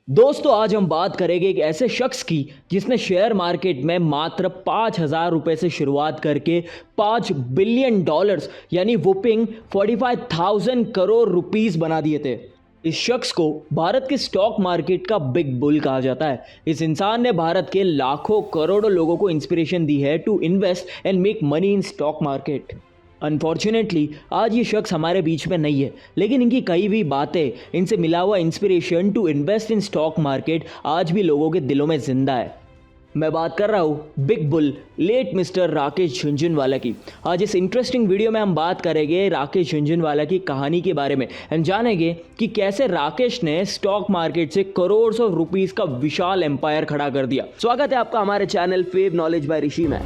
दोस्तों आज हम बात करेंगे एक ऐसे शख्स की जिसने शेयर मार्केट में मात्र 5,000 रुपए से शुरुआत करके $5 बिलियन यानी वुपिंग 45,000 करोड़ रुपीस बना दिए थे। इस शख्स को भारत के स्टॉक मार्केट का बिग बुल कहा जाता है। इस इंसान ने भारत के लाखों करोड़ों लोगों को इंस्पिरेशन दी है to invest and make money in stock market. Unfortunately आज ये शख्स हमारे बीच में नहीं है, लेकिन इनकी कई भी बातें, इनसे मिला हुआ inspiration to invest in stock market आज भी लोगों के दिलों में जिंदा है। मैं बात कर रहा हूँ big bull late mister Rakesh Jhunjhunwala की। आज इस इंटरेस्टिंग वीडियो में हम बात करेंगे राकेश झुनझुनवाला की कहानी के बारे में एंड जानेंगे कि कैसे राकेश ने स्टॉक मार्केट से करोड़ ऑफ रुपीस का विशाल एम्पायर खड़ा कर दिया। स्वागत है आपका हमारे चैनल फेव नॉलेज बाय ऋषि में।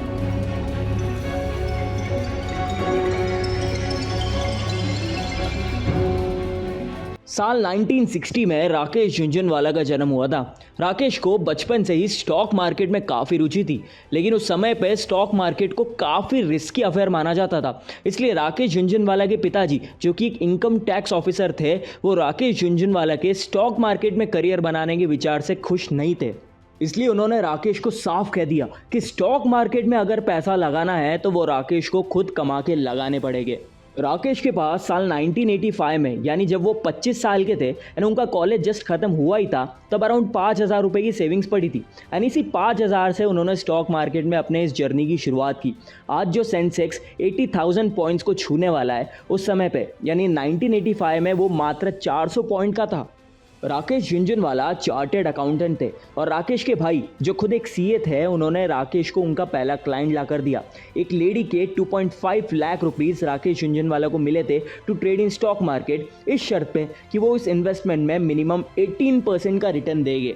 साल 1960 में राकेश झुनझुनवाला का जन्म हुआ था। राकेश को बचपन से ही स्टॉक मार्केट में काफ़ी रुचि थी, लेकिन उस समय पे स्टॉक मार्केट को काफ़ी रिस्की अफेयर माना जाता था। इसलिए राकेश झुनझुनवाला के पिताजी, जो कि एक इनकम टैक्स ऑफिसर थे, वो राकेश झुनझुनवाला के स्टॉक मार्केट में करियर बनाने के विचार से खुश नहीं थे। इसलिए उन्होंने राकेश को साफ कह दिया कि स्टॉक मार्केट में अगर पैसा लगाना है तो वो राकेश को खुद कमा के लगाने पड़ेंगे। राकेश के पास साल 1985 में, यानी जब वो 25 साल के थे एंड उनका कॉलेज जस्ट खत्म हुआ ही था, तब अराउंड 5,000 रुपये की सेविंग्स पड़ी थी एंड इसी 5,000 से उन्होंने स्टॉक मार्केट में अपने इस जर्नी की शुरुआत की। आज जो सेंसेक्स 80,000 पॉइंट्स को छूने वाला है, उस समय पे यानी 1985 में वो मात्र 400 पॉइंट का था। राकेश झुनझुनवाला चार्टेड अकाउंटेंट थे और राकेश के भाई, जो खुद एक सीए थे, उन्होंने राकेश को उनका पहला क्लाइंट ला कर दिया। एक लेडी के 2.5 लाख रुपीस राकेश झुनझुनवाला को मिले थे to trade in stock market, इस शर्त पे कि वो इस इन्वेस्टमेंट में मिनिमम 18% का रिटर्न देंगे।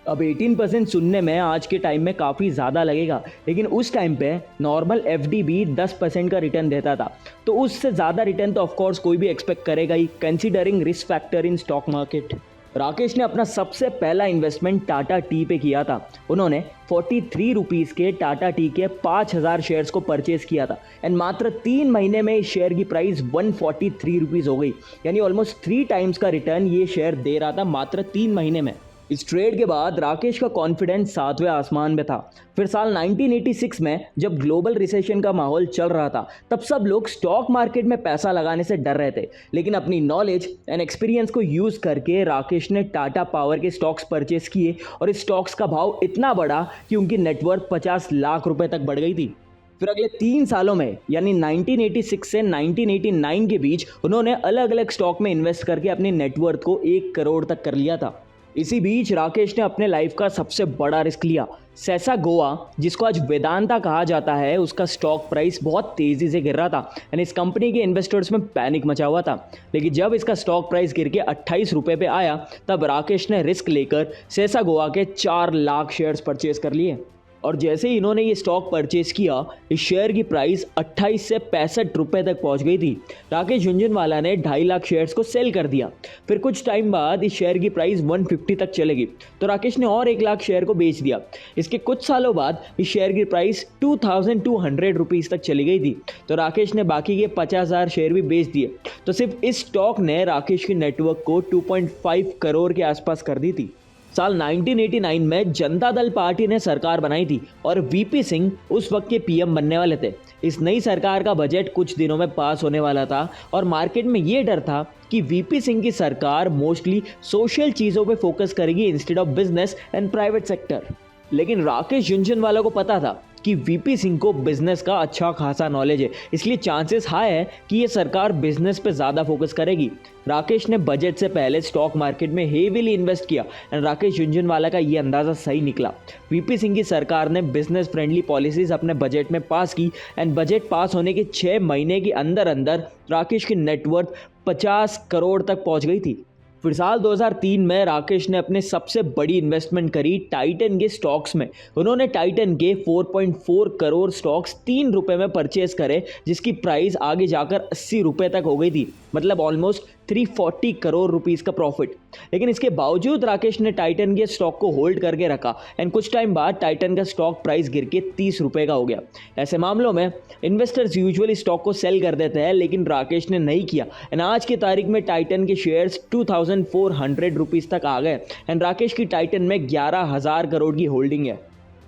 अब 18% सुनने में आज के टाइम में काफ़ी ज़्यादा लगेगा, लेकिन उस टाइम पे नॉर्मल एफडी भी 10% का रिटर्न देता था, तो उससे ज़्यादा रिटर्न तो ऑफकोर्स कोई भी एक्सपेक्ट करेगा ही, considering risk factor in stock market. Rakesh ने अपना सबसे पहला इन्वेस्टमेंट टाटा टी पे किया था। उन्होंने 43 रुपीज़ के टाटा टी के 5,000 शेयर्स को परचेज किया था एंड मात्र 3 महीने में इस शेयर की प्राइस 143 रुपीज़ हो गई, यानी ऑलमोस्ट 3 टाइम्स का रिटर्न ये शेयर दे रहा था मात्र 3 महीने में। इस ट्रेड के बाद राकेश का कॉन्फिडेंस 7वें आसमान पे था। फिर साल 1986 में जब ग्लोबल रिसेशन का माहौल चल रहा था, तब सब लोग स्टॉक मार्केट में पैसा लगाने से डर रहे थे, लेकिन अपनी नॉलेज एंड एक्सपीरियंस को यूज़ करके राकेश ने टाटा पावर के स्टॉक्स परचेस किए और इस स्टॉक्स का भाव इतना बढ़ा कि उनकी नेटवर्थ 50 लाख रुपए तक बढ़ गई थी। फिर अगले 3 सालों में, यानी 1986 से 1989 के बीच, उन्होंने अलग अलग स्टॉक में इन्वेस्ट करके अपनी नेटवर्थ को 1 करोड़ तक कर लिया था। इसी बीच राकेश ने अपने लाइफ का सबसे बड़ा रिस्क लिया। सेसा गोवा, जिसको आज वेदांता कहा जाता है, उसका स्टॉक प्राइस बहुत तेज़ी से गिर रहा था एंड इस कंपनी के इन्वेस्टर्स में पैनिक मचा हुआ था। लेकिन जब इसका स्टॉक प्राइस गिर के 28 रुपये पे आया, तब राकेश ने रिस्क लेकर सेसा गोवा के 4 लाख शेयर्स परचेज कर लिए और जैसे ही इन्होंने ये स्टॉक परचेज किया, इस शेयर की प्राइस 28 से 65 रुपये तक पहुंच गई थी। राकेश झुनझुनवाला ने 2.5 लाख शेयर्स को सेल कर दिया। फिर कुछ टाइम बाद इस शेयर की प्राइस 150 तक चलेगी, तो राकेश ने और 1 लाख शेयर को बेच दिया। इसके कुछ सालों बाद इस शेयर की प्राइस 2,200 रुपीज़ तक चली गई थी, तो राकेश ने बाकी के 50,000 शेयर भी बेच दिए। तो सिर्फ इस स्टॉक ने राकेश की नेटवर्क को 2.5 करोड़ के आसपास कर दी थी। साल 1989 में जनता दल पार्टी ने सरकार बनाई थी और वीपी सिंह उस वक्त के पीएम बनने वाले थे। इस नई सरकार का बजट कुछ दिनों में पास होने वाला था और मार्केट में ये डर था कि वीपी सिंह की सरकार मोस्टली सोशल चीज़ों पे फोकस करेगी instead of business and private sector. लेकिन राकेश झुनझुनवाला को पता था कि वीपी सिंह को बिजनेस का अच्छा खासा नॉलेज है, इसलिए चांसेस हाई है कि ये सरकार बिजनेस पे ज़्यादा फोकस करेगी। राकेश ने बजट से पहले स्टॉक मार्केट में हेवीली इन्वेस्ट किया एंड राकेश झुनझुनवाला का ये अंदाज़ा सही निकला। वीपी सिंह की सरकार ने बिजनेस फ्रेंडली पॉलिसीज़ अपने बजट में पास की एंड बजट पास होने के 6 महीने के अंदर अंदर राकेश की नेटवर्थ 50 करोड़ तक पहुँच गई थी। फिर साल 2003 में राकेश ने अपने सबसे बड़ी इन्वेस्टमेंट करी टाइटन के स्टॉक्स में। उन्होंने टाइटन के 4.4 करोड़ स्टॉक्स 3 रुपये में परचेज करे, जिसकी प्राइस आगे जाकर 80 रुपये तक हो गई थी, मतलब ऑलमोस्ट 340 करोड़ रुपीस का प्रॉफिट। लेकिन इसके बावजूद राकेश ने टाइटन के स्टॉक को होल्ड करके रखा एंड कुछ टाइम बाद टाइटन का स्टॉक प्राइस गिर के 30 रुपये का हो गया। ऐसे मामलों में इन्वेस्टर्स यूजुअली स्टॉक को सेल कर देते हैं, लेकिन राकेश ने नहीं किया एंड आज की तारीख में टाइटन के शेयर्स 2000 1400 रुपीज़ तक आ गए एंड राकेश की टाइटन में 11,000 करोड़ की होल्डिंग है।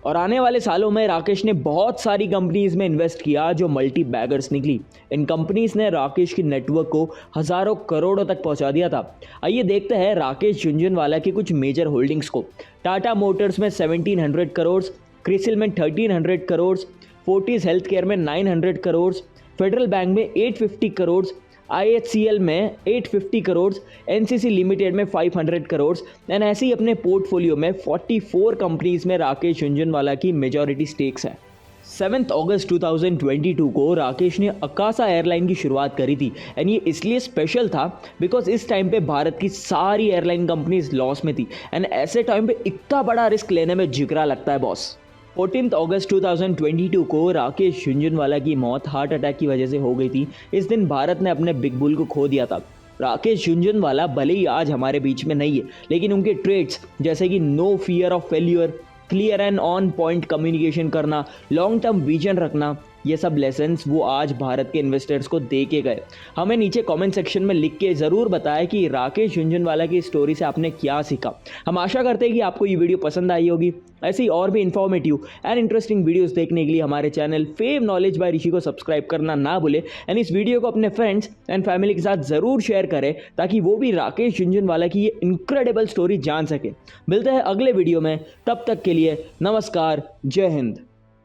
और आने वाले सालों में राकेश ने बहुत सारी कंपनीज में इन्वेस्ट किया जो मल्टी बैगर्स निकली। इन कंपनीज ने राकेश की नेटवर्क को हज़ारों करोड़ों तक पहुंचा दिया था। आइए देखते हैं राकेश झुनझुनवाला की कुछ मेजर होल्डिंग्स को। टाटा मोटर्स में 1700 करोड़, क्रिसिल में 1300 करोड़, फोर्टिस हेल्थ केयर में 900 करोड़, फेडरल बैंक में 850 करोड़, IHCL में 850 करोड़, NCC लिमिटेड में 500 करोड़ एंड ऐसे ही अपने पोर्टफोलियो में 44 कंपनीज में राकेश झुनझुनवाला की मेजॉरिटी स्टेक्स है। 7 अगस्त 2022 को राकेश ने अकासा एयरलाइन की शुरुआत करी थी एंड ये इसलिए स्पेशल था बिकॉज इस टाइम पे भारत की सारी एयरलाइन कंपनीज लॉस में थी एंड ऐसे टाइम पे इतना बड़ा रिस्क लेने में जिगरा लगता है बॉस। 14 अगस्त 2022 को राकेश झुनझुनवाला की मौत हार्ट अटैक की वजह से हो गई थी। इस दिन भारत ने अपने बिग बुल को खो दिया था। राकेश झुनझुनवाला भले ही आज हमारे बीच में नहीं है, लेकिन उनके ट्रेड्स जैसे कि no fear of failure, clear and on point communication करना, लॉन्ग टर्म विजन रखना, ये सब लेसन्स वो आज भारत के इन्वेस्टर्स को दे के गए। हमें नीचे कमेंट सेक्शन में लिख के ज़रूर बताएं कि राकेश झुनझुनवाला की स्टोरी से आपने क्या सीखा। हम आशा करते हैं कि आपको ये वीडियो पसंद आई होगी। ऐसी और भी इन्फॉर्मेटिव एंड इंटरेस्टिंग वीडियोस देखने के लिए हमारे चैनल फेव नॉलेज बाय ऋषि को सब्सक्राइब करना ना भूले एंड इस वीडियो को अपने फ्रेंड्स एंड फैमिली के साथ ज़रूर शेयर करें ताकि वो भी राकेश झुनझुनवाला की ये इनक्रेडिबल स्टोरी जान सके। मिलते हैं अगले वीडियो में, तब तक के लिए नमस्कार, जय हिंद।